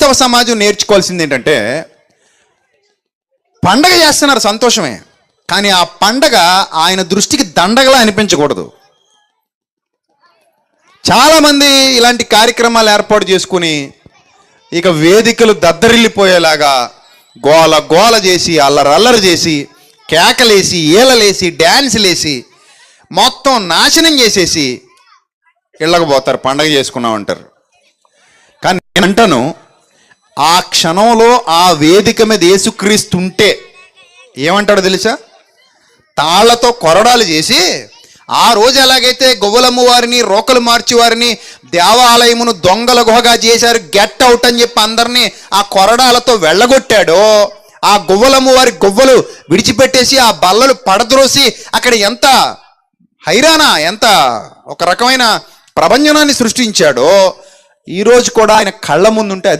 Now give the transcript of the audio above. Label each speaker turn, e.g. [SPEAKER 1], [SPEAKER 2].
[SPEAKER 1] క్రైస్తవ సమాజం నేర్చుకోవాల్సింది ఏంటంటే, పండగ చేస్తున్నారు సంతోషమే, కానీ ఆ పండగ ఆయన దృష్టికి దండగలా అనిపించకూడదు. చాలామంది ఇలాంటి కార్యక్రమాలు ఏర్పాటు చేసుకుని ఇక వేదికలు దద్దరిల్లిపోయేలాగా గోల గోల చేసి అల్లరల్లరి చేసి కేకలేసి ఈలలేసి డ్యాన్సులేసి మొత్తం నాశనం చేసేసి ఇళ్ళకు పోతారు, పండగ చేసుకున్నామంటారు. కానీ నేను అంటాను, ఆ క్షణంలో ఆ వేదిక మీద యేసుక్రీస్తు ఉంటే ఏమంటాడో తెలుసా? తాళ్లతో కొరడాలు చేసి, ఆ రోజు ఎలాగైతే గొవ్వలమ్మ వారిని రోకలు మార్చి వారిని దేవాలయమును దొంగల గుహగా చేశారు, గెట్ అవుట్ అని చెప్పి అందరినీ ఆ కొరడాలతో వెళ్ళగొట్టాడో, ఆ గొవ్వలమ్మ వారి గొవ్వలు విడిచిపెట్టేసి ఆ బల్లలు పడద్రోసి అక్కడ ఎంత హైరానా, ఎంత ఒక రకమైన ప్రభంజనాన్ని సృష్టించాడో, ఈరోజు కూడా ఆయన కళ్ళ ముందుంటే అదే